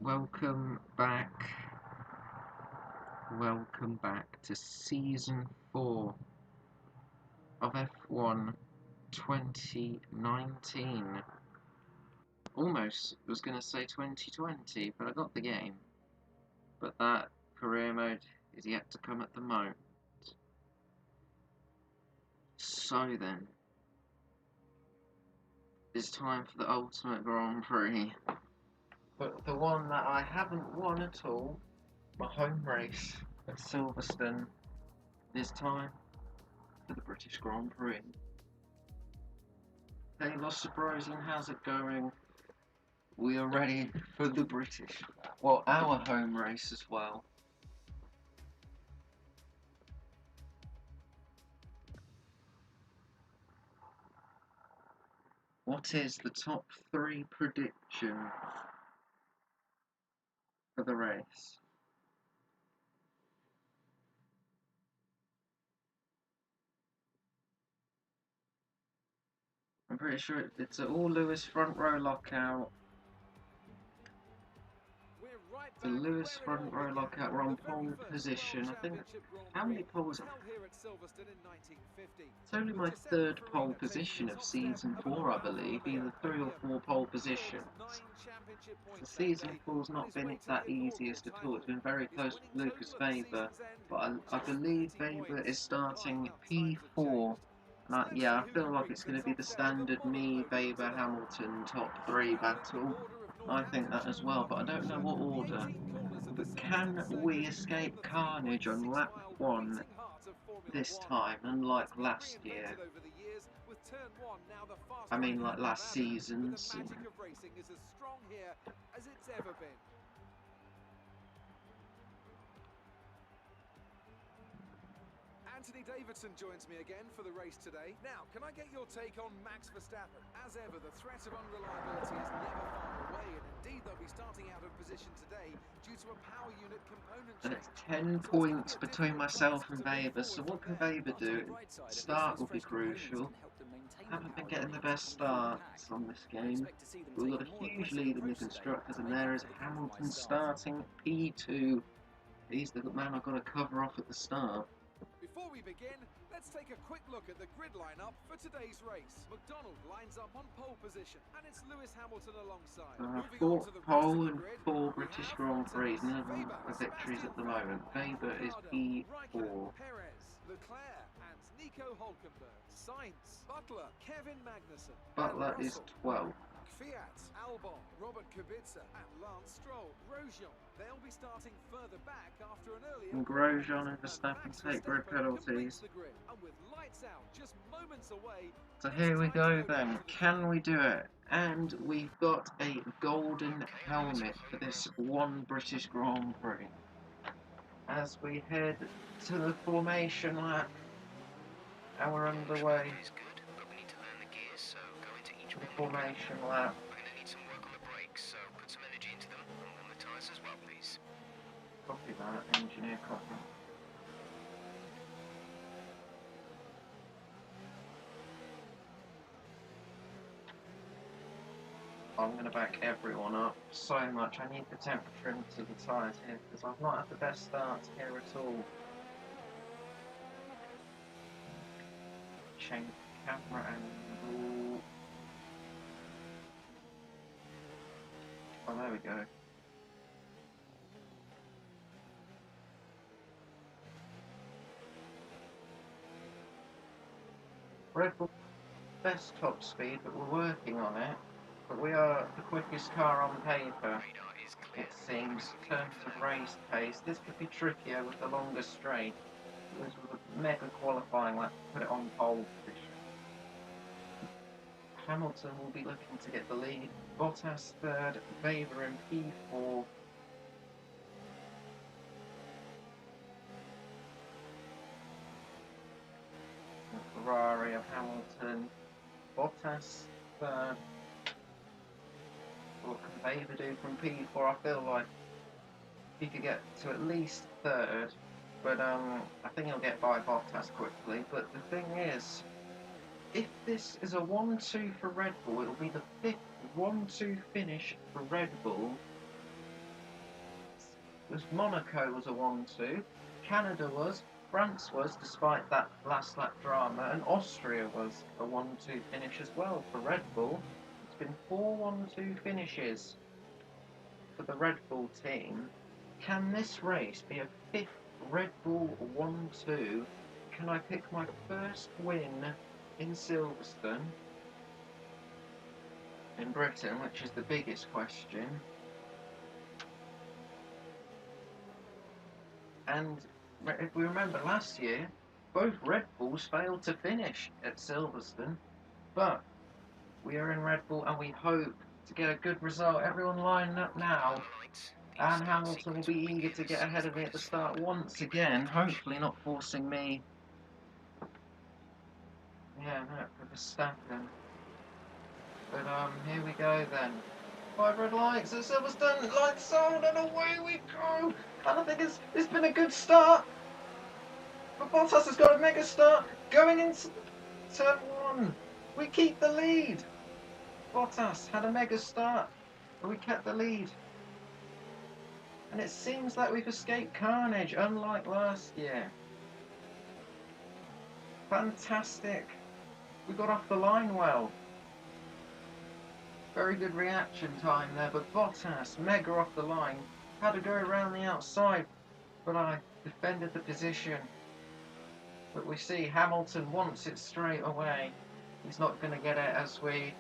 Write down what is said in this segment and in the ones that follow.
Welcome back. Welcome back to season 4 of F1 2019. Almost was going to say 2020, but I got the game. But that career mode is yet to come at the moment. So then, it's time for the ultimate Grand Prix. But the one that I haven't won at all, my home race at Silverstone, this time for the British Grand Prix. Hey, Lost Surprising, how's it going? We are ready for the British, well, our home race as well. What is the top 3 prediction for the race? I'm pretty sure it's an all Lewis front row lockout. The Lewis front row lockout, we're on pole position. I think, how many poles? It's only my 3rd pole position of season 4, I believe, either 3 or 4 pole positions. So season 4's not been that easiest at all. It's been very close to Lucas Weber, but I believe Weber is starting P4. And yeah, I feel like it's going to be the standard me, Weber, Hamilton top 3 battle. I think that as well, but I don't know what order. But can we escape carnage on lap 1 this time, unlike last year? I mean, like last season's. Anthony Davidson joins me again for the race today. Now, can I get your take on Max Verstappen? As ever, the threat of unreliability is never far away, and indeed they'll be starting out of position today due to a power unit component And change. it's 10 points between myself and Weber, so what can Weber do? Start will be crucial. Haven't been getting the best starts on this game. We've got a huge lead in the constructors, and there is Hamilton starting P2. He's the man I've got to cover off at the start. Before we begin, let's take a quick look at the grid lineup for today's race. McDonald lines up on pole position, and it's Lewis Hamilton alongside. 4 pole and 4 British Grand Prix, none of them are victories at the moment. Weber is P4. Perez, Leclerc, and Nico Hulkenberg. Sainz, Butler, Kevin Magnussen. Butler is 12. Fiat, Albon, Robert Kubica, and Lance Stroll. Grosjean. They'll be starting further back after an earlier. And Grosjean and Verstappen take grid penalties. And with lights out just moments away. So here we go then. Can we do it? And we've got a golden helmet for this one British Grand Prix. As we head to the formation lap, and we're underway. The formation lap. Copy that, engineer copy. I'm going to back everyone up so much. I need the temperature into the tyres here because I've not had the best start here at all. Change camera angle. Oh, there we go. Red Bull best top speed, but we're working on it. But we are the quickest car on paper, it seems, in terms of race pace. This could be trickier with the longer straight. This was a mega qualifying lap to put it on pole position. Hamilton will be looking to get the lead. Bottas 3rd, Weber in P4. Ferrari of Hamilton. Bottas 3rd. What can Weber do from P4? I feel like he could get to at least 3rd, but I think he'll get by Bottas quickly. But the thing is, if this is a 1-2 for Red Bull, it'll be the 5th 1-2 finish for Red Bull was Monaco was a 1-2, Canada was, France was, despite that last lap drama, and Austria was a 1-2 finish as well for Red Bull. It's been 4 1-2 finishes for the Red Bull team. Can this race be a 5th Red Bull 1-2? Can I pick my first win in Silverstone in Britain, which is the biggest question? And if we remember last year, both Red Bulls failed to finish at Silverstone, but we are in Red Bull and we hope to get a good result. Everyone lining up now, and Hamilton will be eager to get ahead of me at the start once again, hopefully not forcing me. Yeah, no, for Verstappen. But here we go then. 5 red lights at Silverstone, lights on, and away we go. And I think it's been a good start. But Bottas has got a mega start going into turn 1. We keep the lead. Bottas had a mega start, but we kept the lead. And it seems like we've escaped carnage, unlike last year. Fantastic. We got off the line well. Very good reaction time there, but Bottas, mega off the line, had to go around the outside, but I defended the position. But we see Hamilton wants it straight away. He's not going to get it as we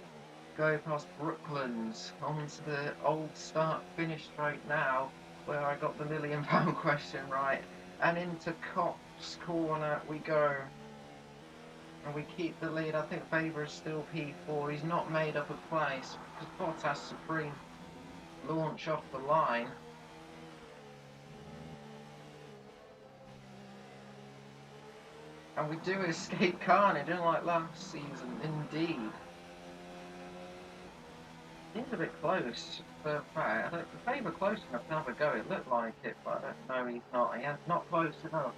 go past Brooklands onto the old start-finish straight now, where I got the £1 million question right, and into Cops Corner we go. And we keep the lead. I think Weber is still P4. He's not made up a place because Bottas Supreme launch off the line. And we do escape carnage, unlike last season, indeed. Seems a bit close for fact. Weber close enough to have a go. It looked like it, but I don't know, he's not. He's not close enough.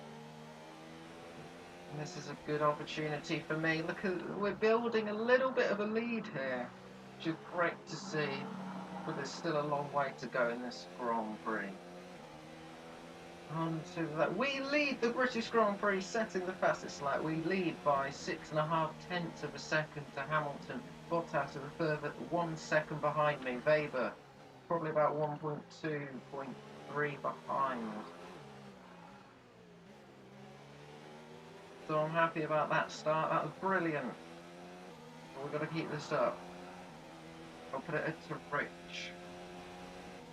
This is a good opportunity for me. Look, we're building a little bit of a lead here, which is great to see, but there's still a long way to go in this Grand Prix. On to that. We lead the British Grand Prix, setting the fastest lap. We lead by 6.5 tenths of a second to Hamilton. Bottas is a further 1 second behind me. Weber, probably about 1.2, 0.3 behind. So I'm happy about that start. That was brilliant. We've got to keep this up. I'll put it into Rich.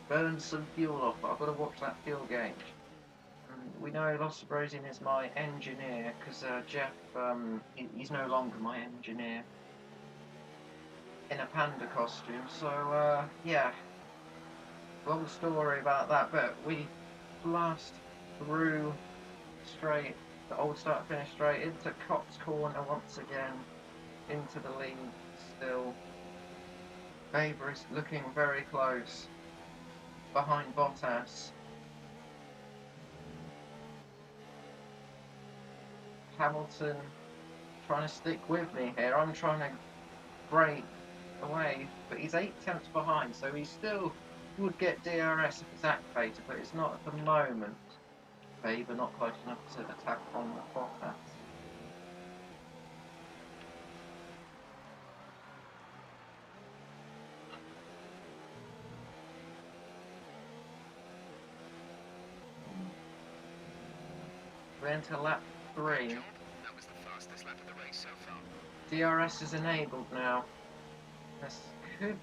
Burn some fuel off, but I've got to watch that fuel gauge. We know Lost Brosian is my engineer, because Jeff, he's no longer my engineer. In a panda costume, so yeah. Long story about that, but we blast through straight. The old start finish straight into Cops Corner once again, into the lead still. Weber is looking very close behind Bottas. Hamilton trying to stick with me here. I'm trying to break away, but he's 8 tenths behind, so he still would get DRS if it's activated, but it's not at the moment. Weber not close enough to attack on the Bottas. We enter lap 3. That was the fastest lap of the race so far. DRS is enabled now. This could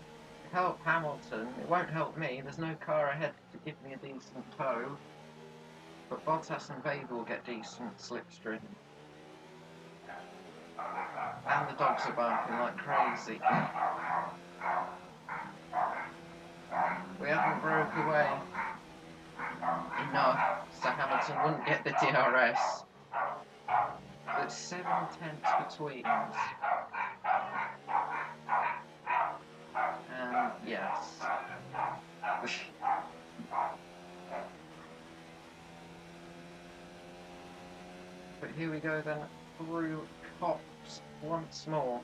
help Hamilton. It won't help me. There's no car ahead to give me a decent tow. But Bottas and Weber will get decent slipstream. And the dogs are barking like crazy. We haven't broke away enough so Hamilton wouldn't get the DRS. There's 7 tenths between us. And yes. But here we go then, through Cops once more.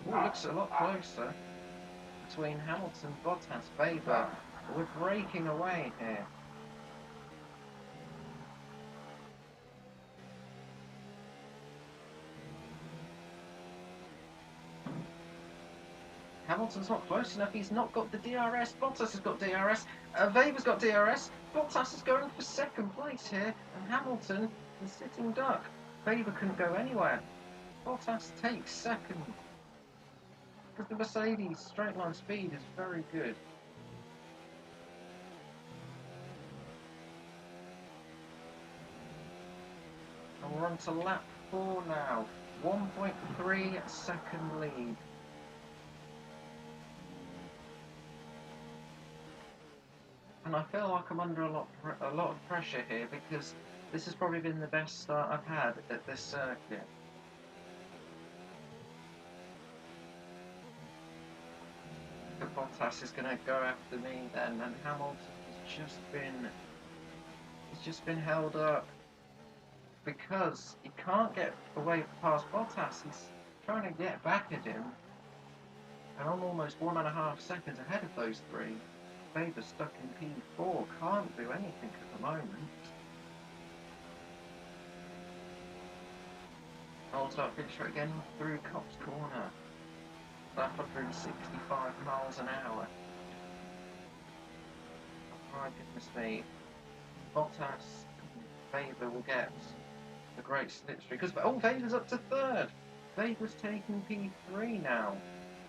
Oh, looks a lot closer between Hamilton, Bottas, Weber. We're breaking away here. Hamilton's not close enough. He's not got the DRS. Bottas has got DRS. Weber's got DRS. Bottas is going for second place here. And Hamilton is sitting duck. Weber couldn't go anywhere. Bottas takes second. Because the Mercedes straight line speed is very good. And we're on to lap 4 now. 1.3 second lead. And I feel like I'm under a lot of pressure here because this has probably been the best start I've had at this circuit. But Bottas is going to go after me then, and Hamilton has just been held up because he can't get away past Bottas. He's trying to get back at him, and I'm almost 1.5 seconds ahead of those three. Weber's stuck in P4, can't do anything at the moment. I'll start finish again through Cops Corner. Lap 165 miles an hour. Oh my goodness me. Bottas, Weber will get a great slipstream. Because Weber's up to third. Weber's taking P3 now.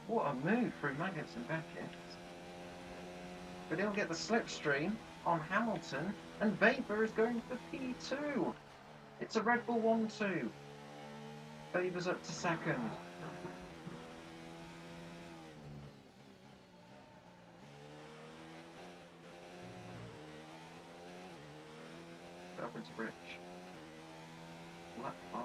What a move through Maggots and Beckett. But he'll get the slipstream on Hamilton, and Weber is going for P2. It's a Red Bull 1-2. Weber's up to second. Over to Rich. Lap 5.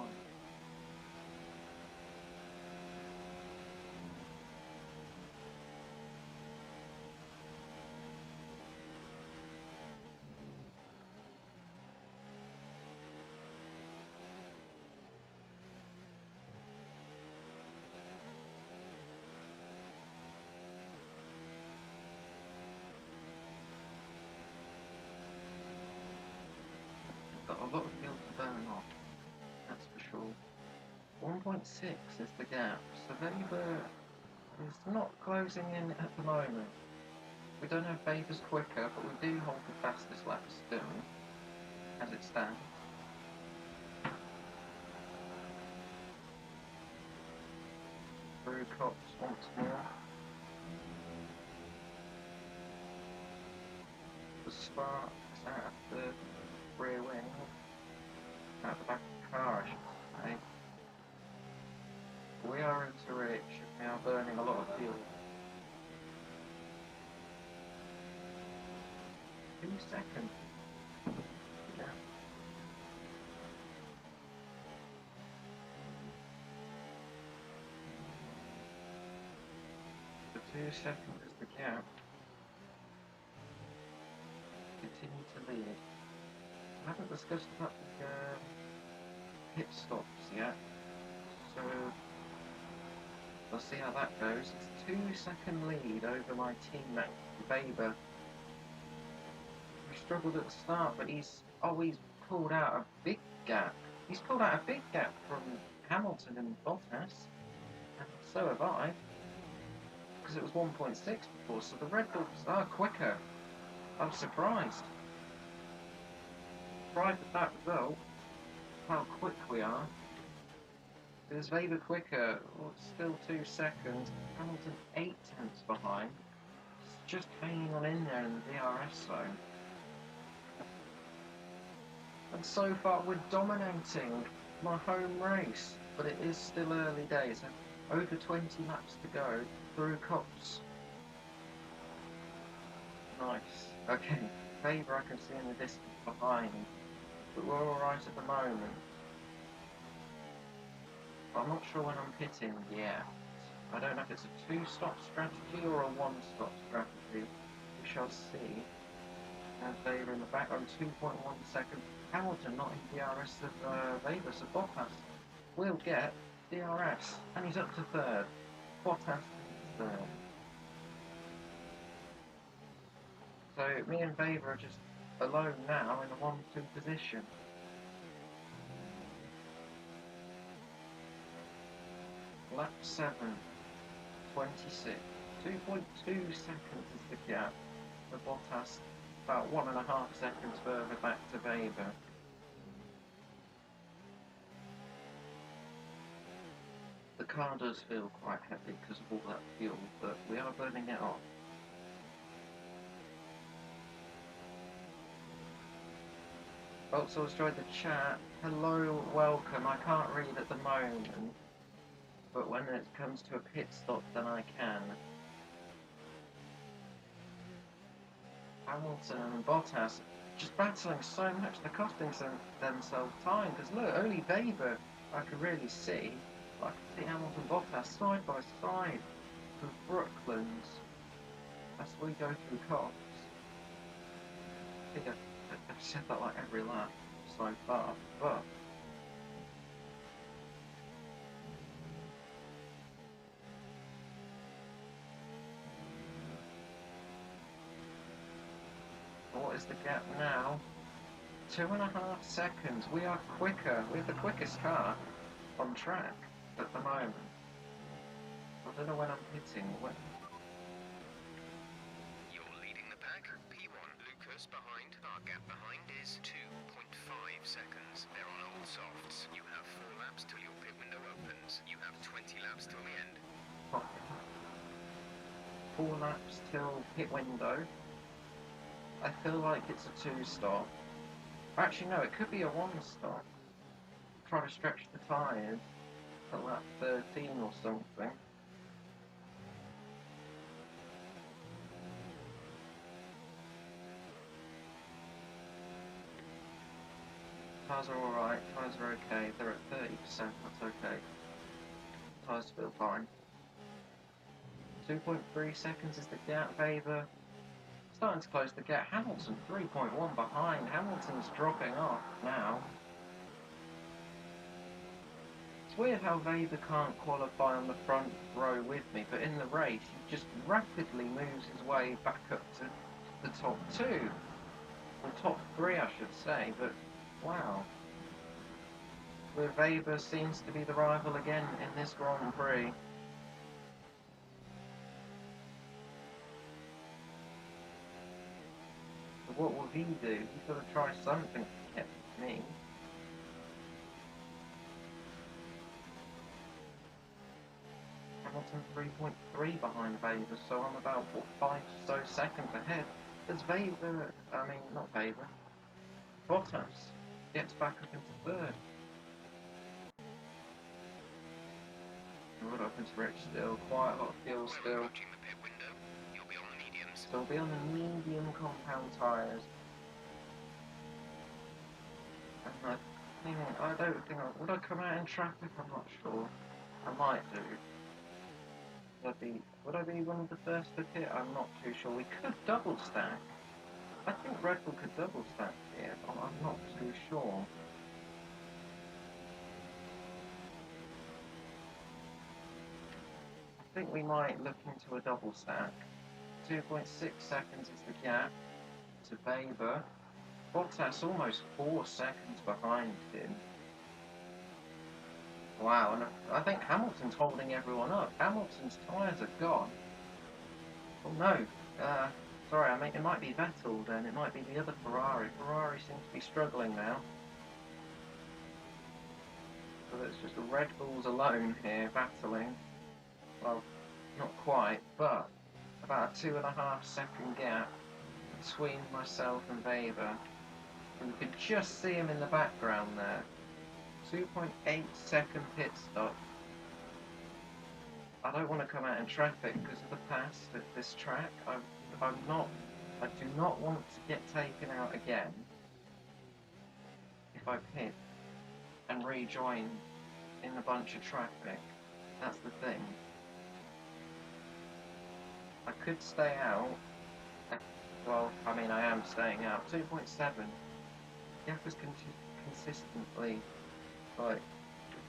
Got a lot of fuel to burn off, that's for sure. 1.6 is the gap, so Weber is not closing in at the moment. We don't know if Weber's quicker, but we do hold the fastest lap still, as it stands. Through Cops once more. The sparks out of the rear wing, out the back of the car I should say. We are into Rich, we are burning a lot of fuel. 2 seconds. Yeah. The 2 seconds is the gap. Continue to lead. I haven't discussed about the pit stops yet, so we'll see how that goes. It's a 2-second lead over my teammate Weber. He struggled at the start, but he's pulled out a big gap. He's pulled out a big gap from Hamilton and Bottas, and so have I, because it was 1.6 before, so the Red Bulls are quicker. I'm surprised. Surprised at that result, how quick we are. Because Weber quicker, well, it's still 2 seconds. Hamilton 8 tenths behind. It's just hanging on in there in the DRS zone. And so far we're dominating my home race, but it is still early days. Over 20 laps to go through Cops. Nice. Okay, Weber I can see in the distance behind, but we're alright at the moment. But I'm not sure when I'm pitting yet. I don't know if it's a 2-stop strategy or a 1-stop strategy. We shall see. And Weber in the back on 2.1 seconds. Hamilton not in DRS of Weber, so Bottas will get DRS. And he's up to third. Bottas third. So me and Weber are just alone now in a 1-2 position. Lap 7, 26. 2.2 seconds is the gap. The Bottas about 1.5 seconds further back to Weber. The car does feel quite heavy because of all that fuel, but we are burning it off. Also, let's join the chat. Hello, welcome. I can't read at the moment, but when it comes to a pit stop, then I can. Hamilton and Bottas just battling so much, they're costing themselves time, because look, only Weber I can really see. I can see Hamilton and Bottas side by side from Brooklands as we go through Cops. I think I've said that like every lap so far, but what is the gap now? 2.5 seconds. We are quicker. We have the quickest car on track at the moment. I don't know when I'm hitting. When... You're leading the pack. P1, Lucas behind. Our gap behind is 2.5 seconds. They're on old softs. You have 4 laps till your pit window opens. You have 20 laps till the end. 4 laps till pit window. I feel like it's a 2-stop. Actually, no, it could be a 1-stop. Try to stretch the tyres to lap 13 or something. Tyres are alright, tyres are okay, they're at 30%, that's okay. Tyres feel fine. 2.3 seconds is the gap, Weber. Starting to close the gap. Hamilton 3.1 behind. Hamilton's dropping off now. It's weird how Weber can't qualify on the front row with me, but in the race he just rapidly moves his way back up to the top 2. Or top 3 I should say, but wow. Where Weber seems to be the rival again in this Grand Prix. But what will he do? He's got to try something to get me. Hamilton 3.3 behind Weber, so I'm about 5 or so seconds ahead. As Weber, not Weber, Bottas gets back up into 3rd. What happens to Rich still? Quite a lot of fuel still. So we'll be on the medium compound tyres. And would I come out in traffic? I'm not sure. I might do. Would I be one of the first to hit? I'm not too sure. We could double stack. I think Red Bull could double stack here, but I'm not too sure. I think we might look into a double stack. 2.6 seconds is the gap to Weber. Bottas almost 4 seconds behind him. Wow, and I think Hamilton's holding everyone up. Hamilton's tyres are gone. Oh no, sorry, it might be Vettel then, it might be the other Ferrari. Ferrari seems to be struggling now. So it's just the Red Bulls alone here, battling. Well, not quite, but about a 2.5 second gap between myself and Weber. And you could just see him in the background there. 2.8 second pit stop. I don't want to come out in traffic because of the pass at this track. I do not want to get taken out again if I pit and rejoin in a bunch of traffic. That's the thing. I could stay out. Well, I am staying out. 2.7. Gap is consistently like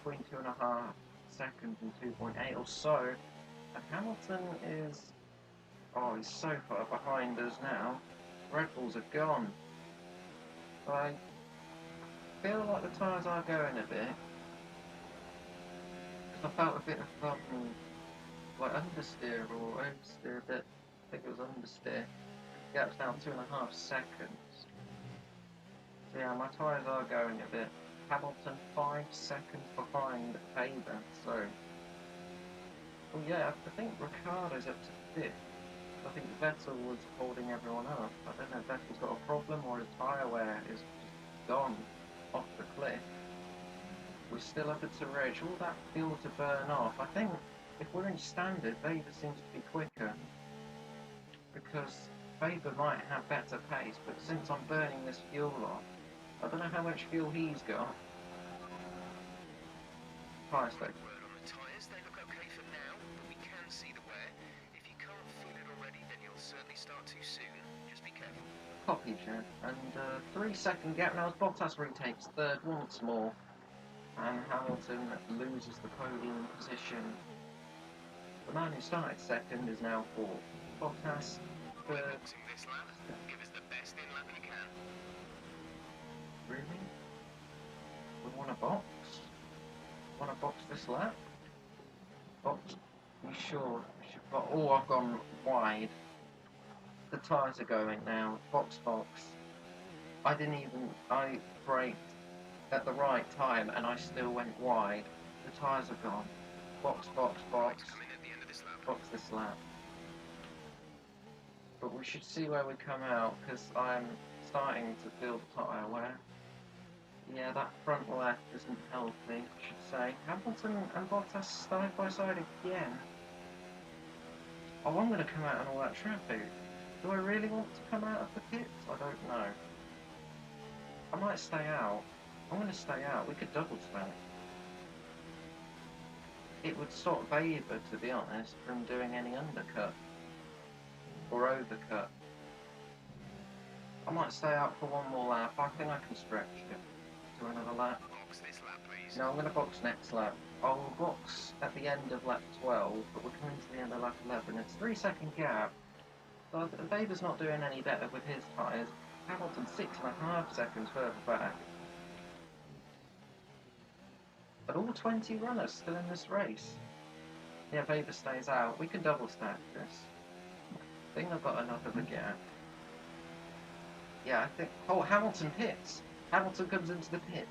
between 2.5 seconds and 2.8 or so. And Hamilton is... oh, he's so far behind us now. Red Bulls are gone. I feel like the tyres are going a bit. I felt a bit of like understeer or oversteer a bit. I think it was understeer. Gap's now 2.5 seconds. So yeah, my tyres are going a bit. Hamilton 5 seconds behind Faber, so... Well yeah, I think Ricciardo's up to 5th. I think Vettel was holding everyone up. I don't know if Vettel's got a problem or his tyre wear is just gone off the cliff. We're still up at Ridge. All that fuel to burn off. I think if we're in standard, Faber seems to be quicker. Because Faber might have better pace, but since I'm burning this fuel off, I don't know how much fuel he's got. Tyre state. Word on the tyres, they look okay for now, but we can see the wear. If you can't feel it already, then you'll certainly start too soon. Just be careful. Copy, Jen. And 3-second gap now as Bottas retakes third once more. And Hamilton loses the podium position. The man who started second is now fourth. Bottas We're third. boxing this lap. Give us the best in lap you can. Really? We want a box? Want to box this lap? Box? You sure? Oh, I've gone wide. The tyres are going now. Box. I braked at the right time and I still went wide. The tyres are gone. Box. Come in at the end of this lap. Box this lap. But we should see where we come out because I'm starting to feel the tyre wear. Yeah, that front left isn't healthy, I should say. Hamilton and Bottas side by side again. Oh, I'm going to come out in all that traffic. Do I really want to come out of the pits? I don't know. I might stay out. I'm going to stay out. We could double stack. It would stop Weber, to be honest, from doing any undercut or overcut. I might stay out for one more lap. I think I can stretch it to another lap. Box this lap, please. No, I'm going to box next lap. I'll box at the end of lap 12, but we're coming to the end of lap 11. It's a 3-second gap. So Weber's not doing any better with his tyres. Hamilton's 6.5 seconds further back. But all 20 runners still in this race. Yeah, Weber stays out. We can double stack this. I think I've got enough of a gap. Yeah, I think... Oh, Hamilton pits. Hamilton comes into the pits.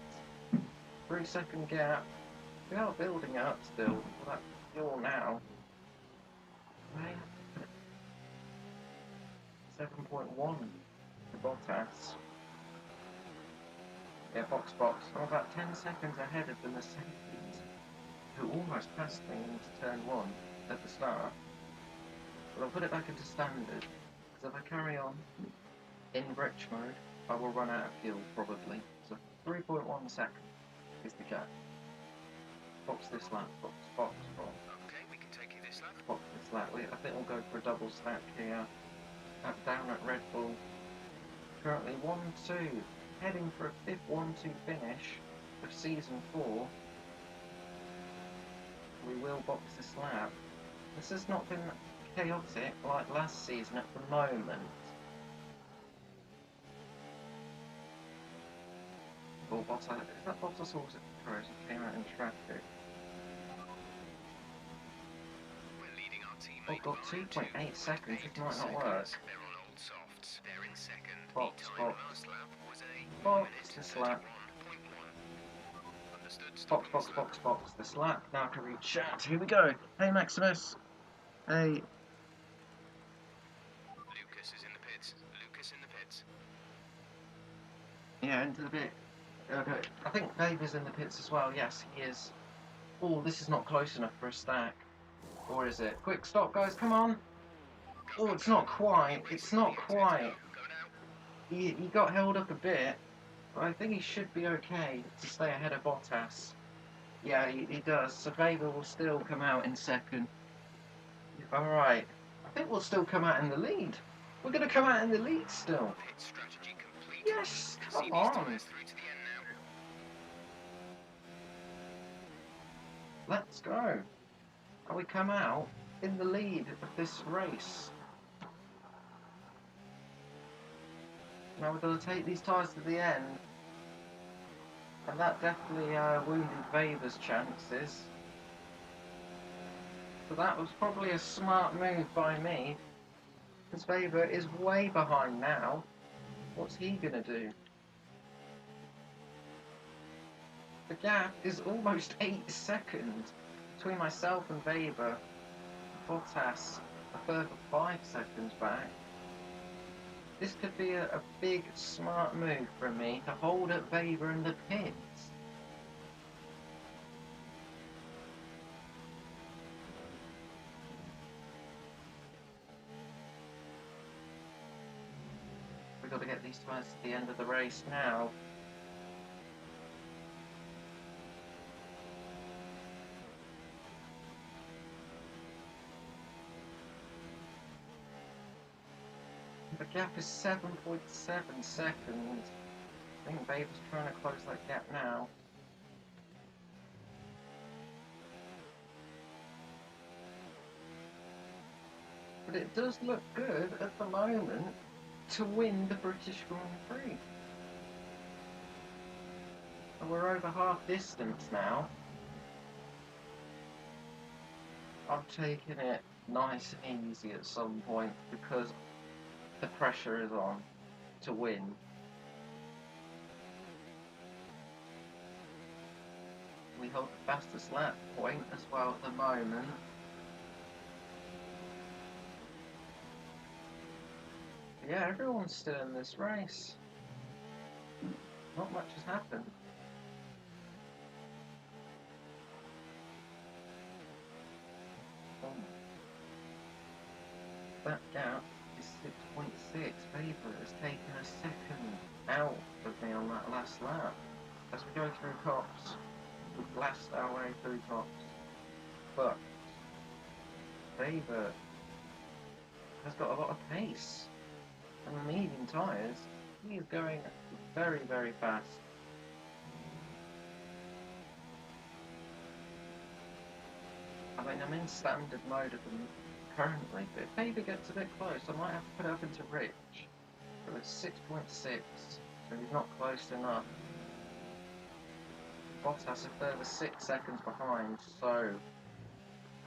3-second gap. We are building up still. Well, that's fuel now. 7.1 for Bottas. Yeah, box. I'm about 10 seconds ahead of the Mercedes, who almost passed me into turn 1 at the start. But I'll put it back into standard, because if I carry on in rich mode, I will run out of fuel, probably. So 3.1 seconds is the gap. Box this lap, box. Okay, we can take you this lap. Box this lap. I think we'll go for a double stack here. Down at Red Bull. Currently 1-2. Heading for a 5th 1-2 finish of Season 4. We will box this lap. This has not been chaotic like last season at the moment. Oh, Bottas, is that Bottas or was it Prix? He came out in traffic. We're leading our Oh, teammate. got 2.8 seconds, this might not work. They're on old softs. They're in second. Box. Last lap was a Box this lap. 31.1. Understood. Box this lap. Now to reach chat. Here we go. Hey Maximus. Hey. Lucas is in the pits. Yeah, into the pit. Okay. I think Weber's in the pits as well. Yes, he is. Oh, this is not close enough for a stack. Or is it? Quick stop, guys. Come on. Oh, it's not quite. It's not quite. He got held up a bit. But I think he should be okay to stay ahead of Bottas. Yeah, he does. So Weber will still come out in second. Alright. I think we'll still come out in the lead. We're going to come out in the lead still. Pit strategy complete. Yes, See come these on. tyres through to the end now. Let's go. And we come out in the lead of this race. Now we're going to take these tyres to the end. And that definitely wounded Weber's chances. So that was probably a smart move by me. Because Weber is way behind now. What's he going to do? The gap is almost 8 seconds between myself and Weber. Bottas a further 5 seconds back. This could be a big smart move from me to hold up Weber in the pits. We've got to get these tyres to the end of the race now. The gap is 7.7 seconds. I think Weber's trying to close that gap now. But it does look good at the moment to win the British Grand Prix. And we're over half distance now. I'm taking it nice and easy at some point because the pressure is on to win. We hold the fastest lap point as well at the moment. Yeah, everyone's still in this race. Not much has happened. That gap is 6.6. Weber has taken a second out of me on that last lap. As we go through cops, we blast our way through cops. But Weber has got a lot of pace. And the medium tyres, he is going very, very fast. I mean, I'm in standard mode of them currently, but if Weber gets a bit close, I might have to put it up into Rich. But it's 6.6, so he's not close enough. Bottas a further 6 seconds behind, so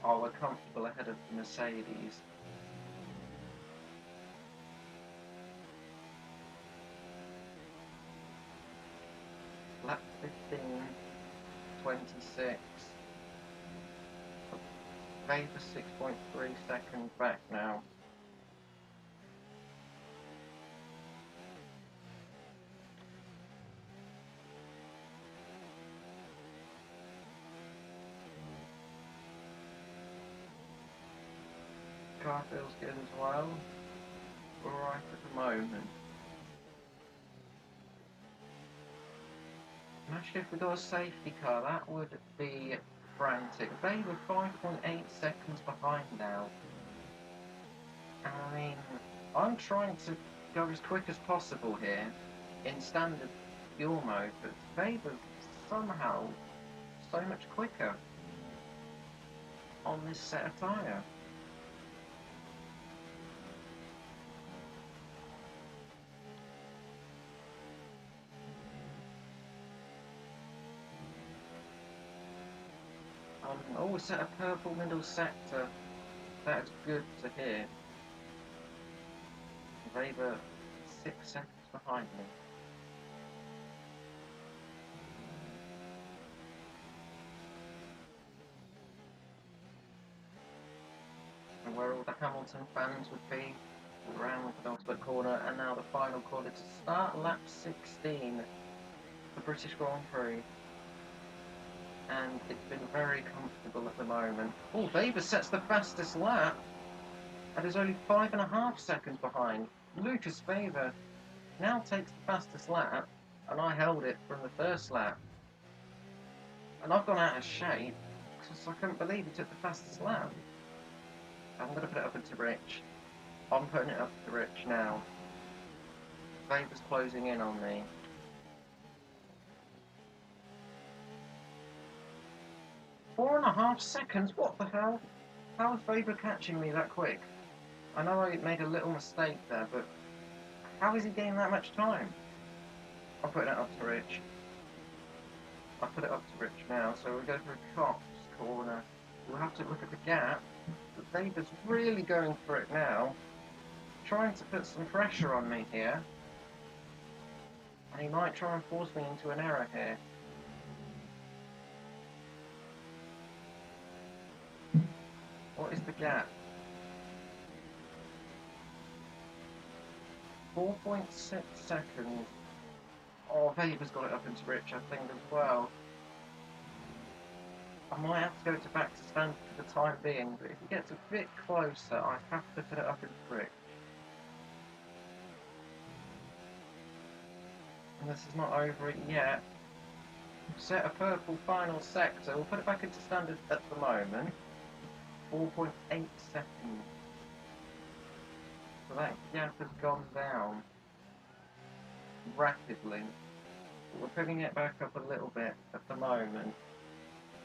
we're comfortable ahead of the Mercedes. Lap 15, 26. Weber 6.3 seconds back now. Car feels good as well. We're right at the moment. Actually, if we got a safety car, that would be frantic. They were 5.8 seconds behind now. And I mean, I'm trying to go as quick as possible here in standard fuel mode, but they were somehow so much quicker on this set of tyre. Oh, it's at a purple middle sector. That's good to hear. Weber 6 seconds behind me. And where all the Hamilton fans would be around the Oxford corner, and now the final corner to start lap 16, the British Grand Prix. And it's been very comfortable at the moment. Oh, Weber sets the fastest lap and is only 5.5 seconds behind. Lucas Weber now takes the fastest lap, and I held it from the first lap. And I've gone out of shape because I couldn't believe he took the fastest lap. I'm going to put it up into Rich. I'm putting it up to Rich now. Weber's closing in on me. 4.5 seconds? What the hell? How is Weber catching me that quick? I know I made a little mistake there, but How is he getting that much time? I'll put it up to Rich. I'll put it up to Rich now, so we'll go through Cox corner. We'll have to look at the gap. But David's really going for it now. Trying to put some pressure on me here. And he might try and force me into an error here. What is the gap? 4.6 seconds. Oh, Weber's got it up into Rich, I think, as well. I might have to go to back to standard for the time being, but if he gets a bit closer, I have to put it up into Rich. And this is not over it yet. Set a purple final sector. We'll put it back into standard at the moment. 4.8 seconds. So that gap has gone down rapidly. But we're putting it back up a little bit at the moment.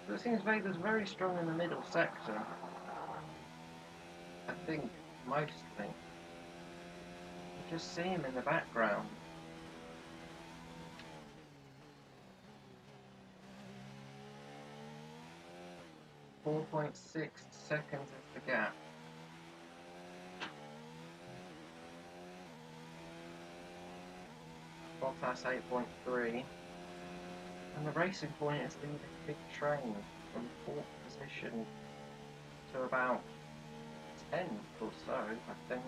But it seems Vader's very strong in the middle sector. I think, mostly. You just see him in the background. .6 seconds is the gap. Bottas 8.3. And the racing point is leading Big Train from 4th position to about 10th or so, I think.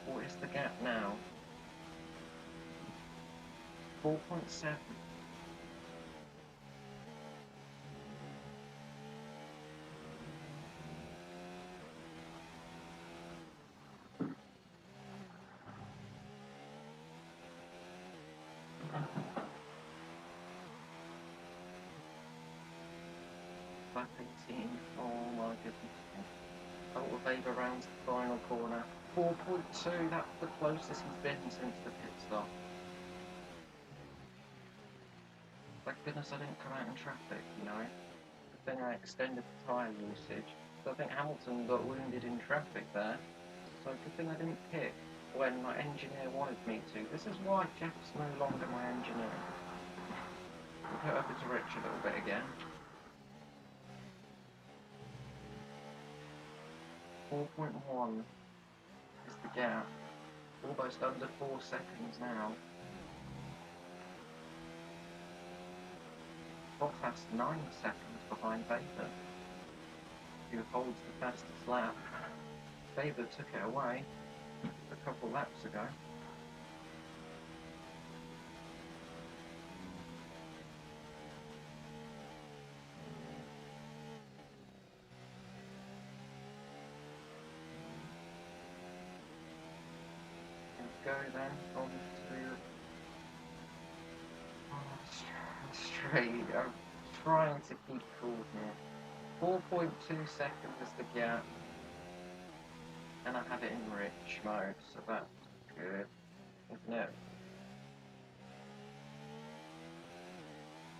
What is the gap now? 4.7. Lap 18. Oh my goodness. Oh, Weber rounds the final corner. 4.2, that's the closest he's been since the pit stop. Thank goodness I didn't come out in traffic, you know. Good thing I extended the tyre usage. So I think Hamilton got wounded in traffic there. So good thing I didn't pit when my engineer wanted me to. This is why Jeff's no longer my engineer. We'll put over to Rich a little bit again. 4.1 is the gap. Almost under 4 seconds now. Bottas 9 seconds behind Weber, who holds the fastest lap. Weber took it away a couple laps ago. Go then on to straight. I'm trying to keep cool here. 4.2 seconds is the gap, and I have it in rich mode, so that's good, isn't it?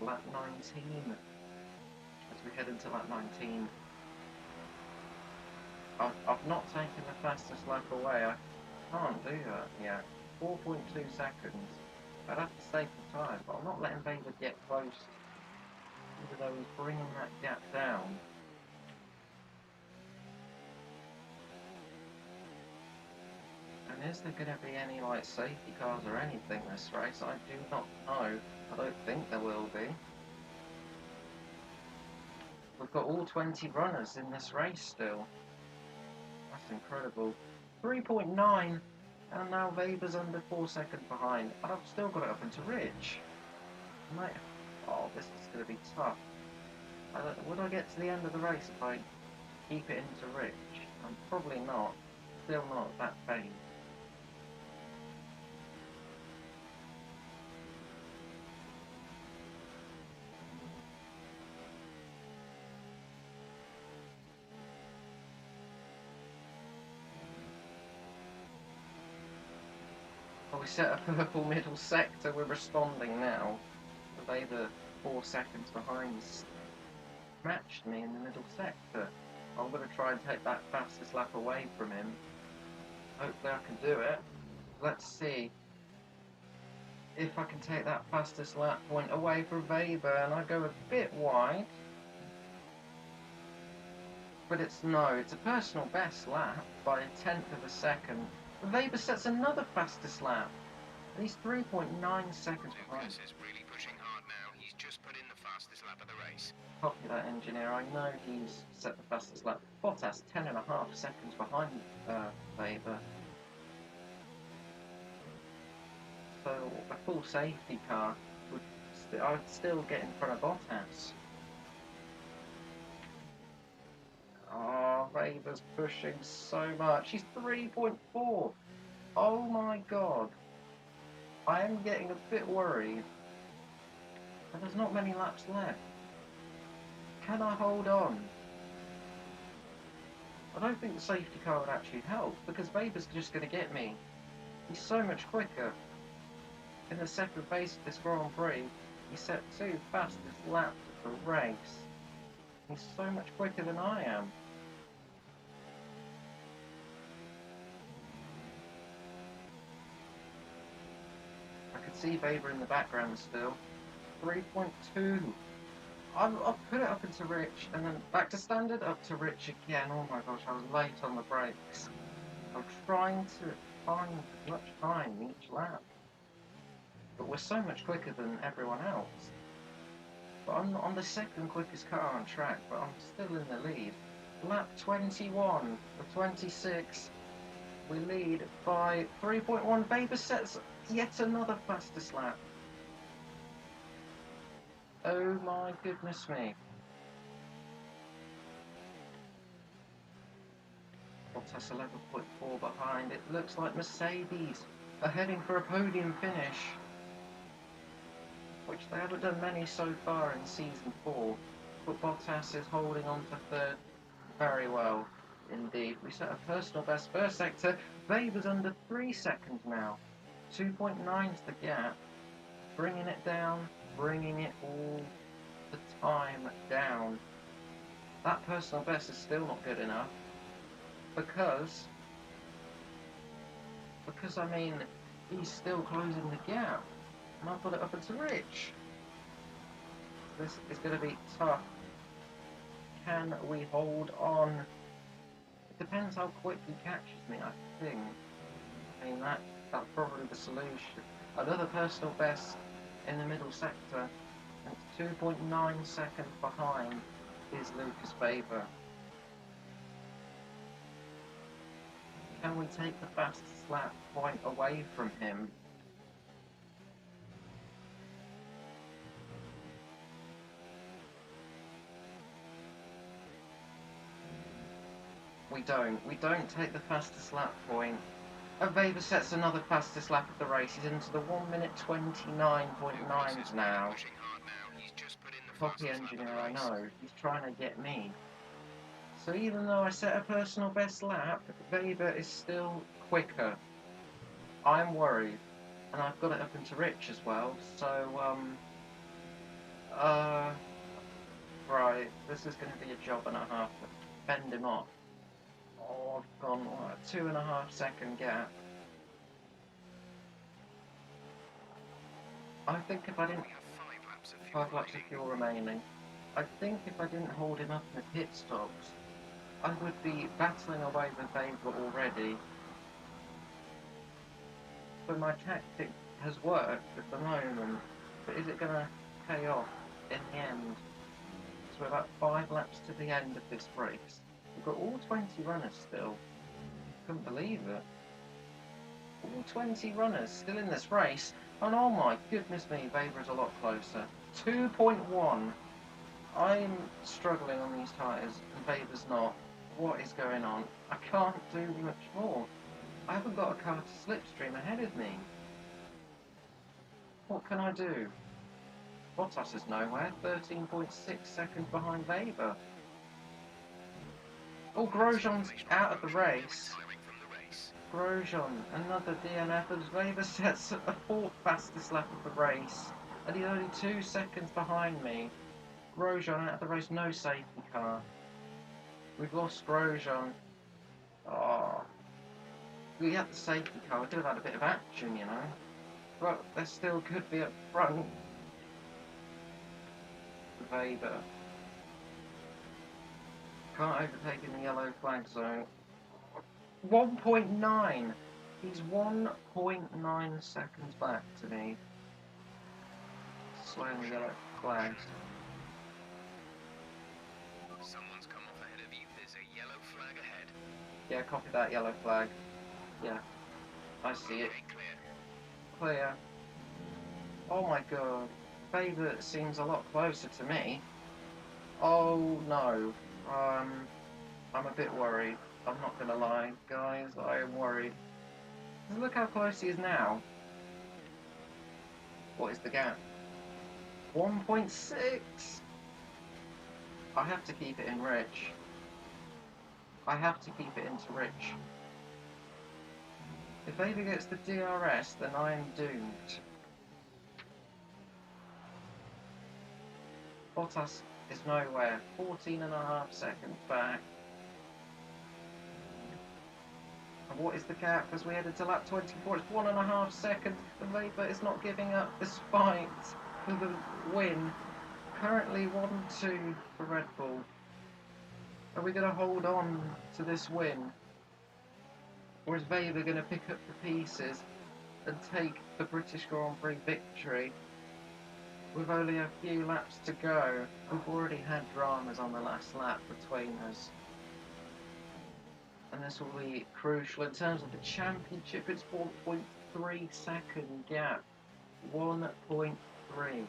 Lap 19, as we head into lap 19. I've not taken the fastest lap away. I can't do that yet. 4.2 seconds. I'd have to save the time, but I'm not letting Vader get close, even though he's bringing that gap down. And is there going to be any like safety cars or anything this race? I do not know. I don't think there will be. We've got all 20 runners in this race still. That's incredible. 3.9, and now Weber's under 4 seconds behind. I've still got it up into Rich. Oh, this is going to be tough. Would I get to the end of the race if I keep it into Rich? I'm probably not. Still not at that phase. Oh, we set a purple middle sector. We're responding now. Weber 4 seconds behind matched me in the middle sector. I'm going to try and take that fastest lap away from him. Hopefully I can do it. Let's see if I can take that fastest lap point away from Weber, and I go a bit wide. But it's a personal best lap by a tenth of a second. Weber sets another fastest lap. And he's 3.9 seconds behind. Lucas is really pushing hard now. He's just put in the fastest lap of the race. Copy that, engineer. I know he's set the fastest lap. Bottas 10.5 seconds behind Weber. So a full safety car I'd still get in front of Bottas. Oh, Weber's pushing so much. He's 3.4. Oh my god. I am getting a bit worried. But there's not many laps left. Can I hold on? I don't think the safety car would actually help, because Weber's just going to get me. He's so much quicker. In the second phase of this Grand Prix, he set 2 fastest laps of the race. He's so much quicker than I am. I can see Weber in the background still. 3.2. I'll put it up into Rich, and then back to standard, up to Rich again. Oh my gosh, I was late on the brakes. I'm trying to find as much time each lap. But we're so much quicker than everyone else. But I'm the second quickest car on track, but I'm still in the lead. Lap 21 of 26. We lead by 3.1. Weber sets yet another fastest lap. Oh my goodness me. Bottas 11.4 behind. It looks like Mercedes are heading for a podium finish, which they haven't done many so far in Season 4. But Bottas is holding on to third very well indeed. We set a personal best first sector. Weber's under 3 seconds now. 2.9's the gap. Bringing it down. Bringing it all the time down. That personal best is still not good enough, because I mean, he's still closing the gap, and I've got it up into Rich. This is going to be tough. Can we hold on? It depends how quick he catches me, I think. I mean, that's probably the solution. Another personal best in the middle sector, and 2.9 seconds behind is Lucas Weber. Can we take the fastest lap point away from him? We don't take the fastest lap point. And Weber sets another fastest lap of the race. He's into the 1 minute 29.9s now. Copy engineer, I know. He's trying to get me. So even though I set a personal best lap, Weber is still quicker. I'm worried. And I've got it up into Rich as well, so, right, this is going to be a job and a half to fend him off. Oh, I've gone, what, a 2.5 second gap. I think if I didn't... 5 laps of fuel remaining. I think if I didn't hold him up in the pit stops, I would be battling away with Weber already. But my tactic has worked at the moment, but is it going to pay off in the end? So we're about 5 laps to the end of this race. We've got all 20 runners still. Couldn't believe it. All 20 runners still in this race, and oh my goodness me, Weber's a lot closer. 2.1. I'm struggling on these tyres, and Weber's not. What is going on? I can't do much more. I haven't got a car to slipstream ahead of me. What can I do? Bottas is nowhere, 13.6 seconds behind Weber. Oh, Grosjean's out of the race. Grosjean, another DNF as Weber sets a fourth fastest lap of the race, and he's only 2 seconds behind me. Grosjean out of the race, no safety car. We've lost Grosjean. Oh, we had the safety car, we could have had a bit of action, you know. But there still could be up front. Weber. Can't overtake in the yellow flag zone. 1.9. He's 1.9 seconds back to me. Slowing the yellow flags. Someone's come off ahead of you. There's a yellow flag ahead. Yeah, copy that yellow flag. Yeah, I see it. Okay, clear. Clear. Oh my god. Weber seems a lot closer to me. Oh no. I'm a bit worried. I'm not gonna lie, guys. I am worried. Look how close he is now. What is the gap? 1.6. I have to keep it in rich. I have to keep it into rich. If Weber gets the DRS, then I am doomed. Bottas is nowhere. 14.5 seconds back. And what is the gap as we head into lap 24? It's 1.5 seconds. And Weber is not giving up despite the win. Currently 1-2 for Red Bull. Are we going to hold on to this win? Or is Weber going to pick up the pieces and take the British Grand Prix victory? With only a few laps to go, we've already had dramas on the last lap between us. And this will be crucial. In terms of the championship, it's 4.3 second gap. 1.3. There's 3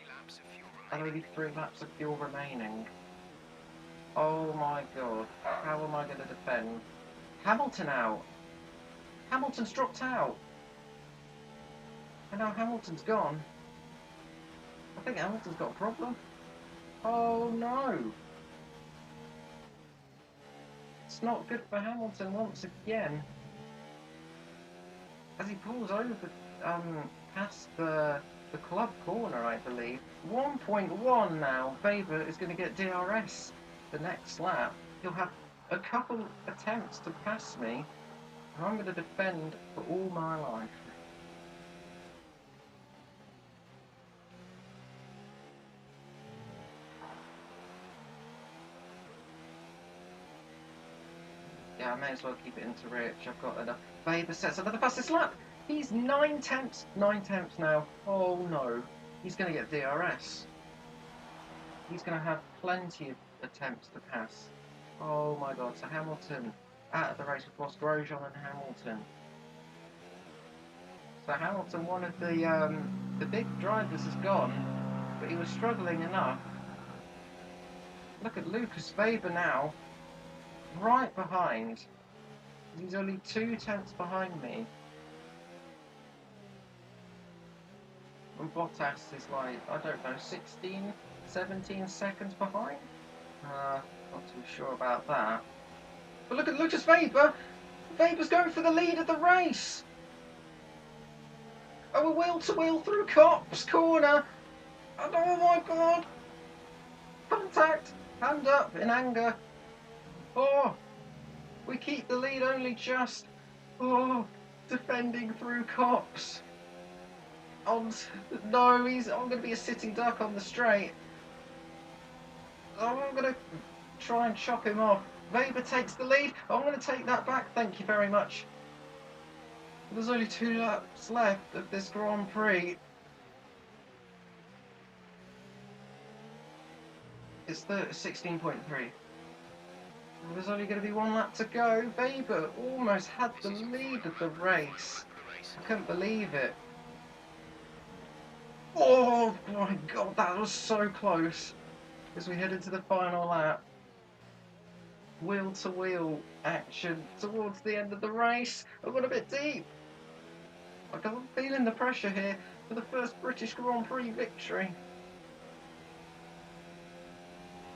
laps of fuel And remaining. only 3 laps of fuel remaining. Oh my god. How am I going to defend? Hamilton out. Hamilton's dropped out. And now Hamilton's gone. I think Hamilton's got a problem. Oh no. It's not good for Hamilton once again. As he pulls over past the club corner, I believe. 1.1 now. Weber is going to get DRS the next lap. He'll have a couple attempts to pass me, and I'm going to defend for all my life. Yeah, I may as well keep it into rich. I've got enough. Weber sets another fastest lap. He's 9 tenths. 9 tenths now. Oh no. He's going to get DRS. He's going to have plenty of attempts to pass. Oh my god. So Hamilton out of the race with lost Grosjean and Hamilton. So Hamilton, one of the big drivers, has gone, but he was struggling enough. Look at Lucas Weber now. Right behind. He's only 2 tenths behind me. And Bottas is like, I don't know, 16, 17 seconds behind? Not too sure about that. But look at Lucas Weber! Weber's going for the lead of the race! Oh, a wheel-to-wheel through Copse corner! And oh my god! Contact! Hand up in anger. Oh! We keep the lead only just. Oh! Defending through Copse. No, I'm going to be a sitting duck on the straight. Oh, I'm going to try and chop him off. Weber takes the lead. I'm going to take that back, thank you very much. There's only 2 laps left of this Grand Prix. It's 16.3. There's only going to be 1 lap to go. Weber almost had the lead of the race. I couldn't believe it. Oh my god, that was so close. As we head into the final lap. Wheel-to-wheel action towards the end of the race. I got a bit deep. I'm feeling the pressure here for the first British Grand Prix victory.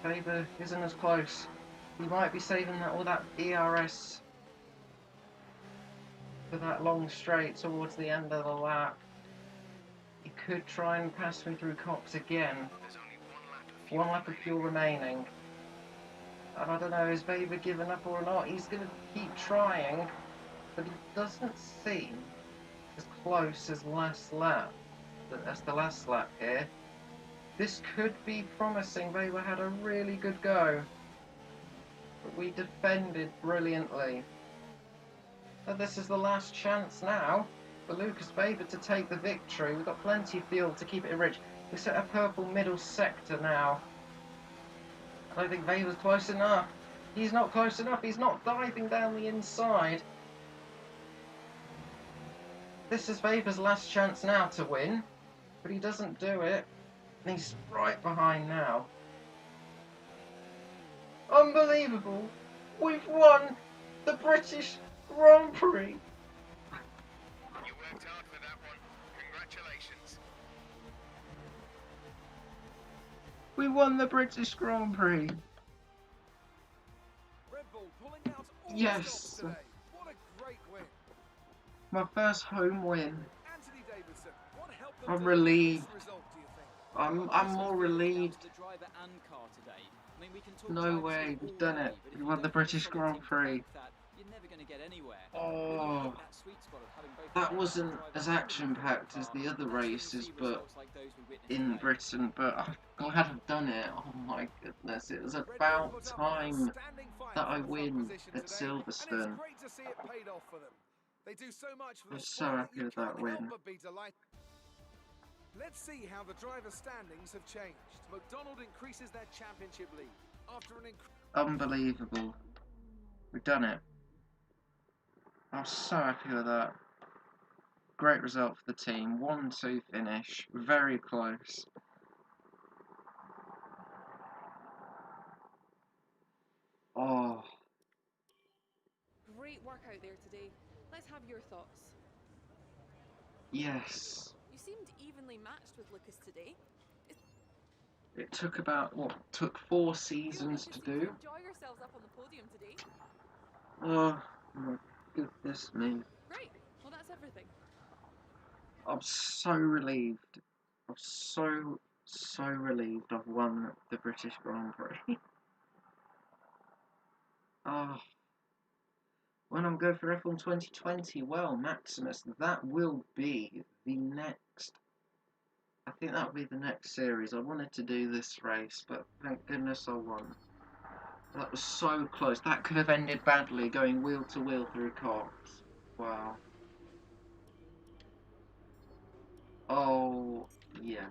Weber isn't as close. He might be saving that all that ERS for that long straight towards the end of the lap. He could try and pass me through Cox again. There's only One lap of fuel remaining. And I don't know, is Weber giving up or not? He's going to keep trying, but he doesn't seem as close as last lap. That's the last lap here. This could be promising. Weber had a really good go, but we defended brilliantly. So this is the last chance now for Lucas Weber to take the victory. We've got plenty of fuel to keep it rich. We set a purple middle sector now. I don't think Weber's close enough. He's not close enough. He's not diving down the inside. This is Weber's last chance now to win, but he doesn't do it. And he's right behind now. Unbelievable! We've won the British Grand Prix! You worked hard for that one. Congratulations. We won the British Grand Prix! Red Bull pulling out all Yes. stops today. What a great win. My first home win. Anthony Davidson, what helped them I'm deliver relieved. this result, do you think? I'm more relieved. The driver and car today. I mean, we can talk No drivers way, all we've done day, it. but if We you won the don't British have a Grand solid team to Prix. back that, you're never going to get anywhere. Oh, That sweet spot of having both that drivers wasn't drive as a really action-packed good as car, the other and that's when you races, see but results like those we witnessed in today. Britain, but I'm glad I've done it. Oh my goodness, it was Red Bull about put up an time outstanding fight that for I the front win position at today, and it's Silverstone. great to see it paid off for them. They do so much for I'm the so sport happy that you with that can't win. help but be delighted. Let's see how the driver standings have changed. McDonald increases their championship lead after an Unbelievable. We've done it. I'm so happy with that. Great result for the team. 1-2 finish. Very close. Oh, Great work out there today. Let's have your thoughts. yes. You seemed evenly matched with Lucas today. It took about, took 4 Good seasons to to see do. you enjoy yourselves up on the podium today. Oh, my goodness me. Great. Well, that's everything. I'm so relieved. I'm so relieved I've won the British Grand Prix. Oh, when I'm going for F1 2020, well, Maximus, that will be the next. I think that'll be the next series. I wanted to do this race, but thank goodness I won. That was so close. That could have ended badly, going wheel to wheel through Cox. Wow. Oh, yes.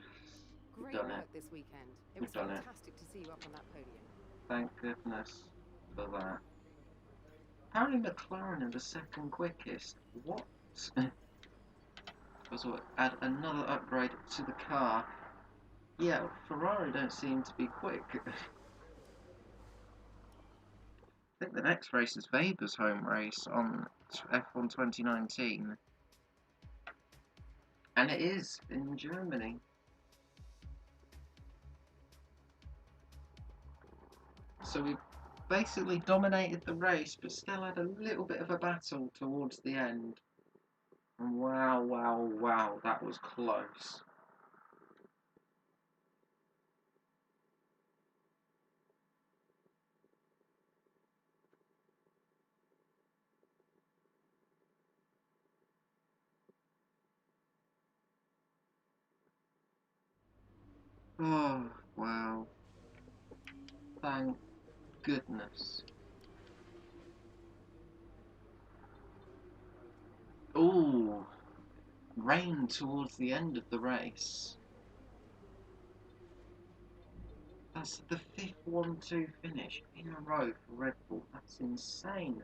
We've Great done work it. this weekend. It We've was done it. fantastic to see you up on that podium. Thank goodness for that. Apparently McLaren are the second quickest. What? Was what? Add another upgrade to the car. Yeah, Ferrari don't seem to be quick. I think the next race is Weber's home race on F1 2019. And it is in Germany. So we basically dominated the race, but still had a little bit of a battle towards the end. And wow, wow, wow, that was close. Oh, wow. Thank goodness. Ooh, rain towards the end of the race. That's the 5th 1-2 finish in a row for Red Bull. That's insane.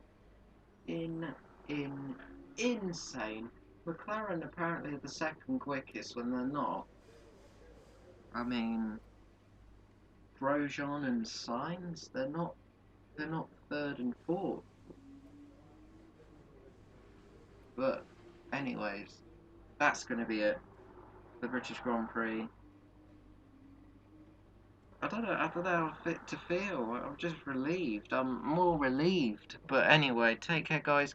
Insane. McLaren apparently are the second quickest when they're not. I mean, Grosjean and Sainz, they're not third and fourth. But anyways, that's going to be it. The British Grand Prix. I don't know how fit to feel. I'm just relieved. I'm more relieved. But anyway, take care, guys.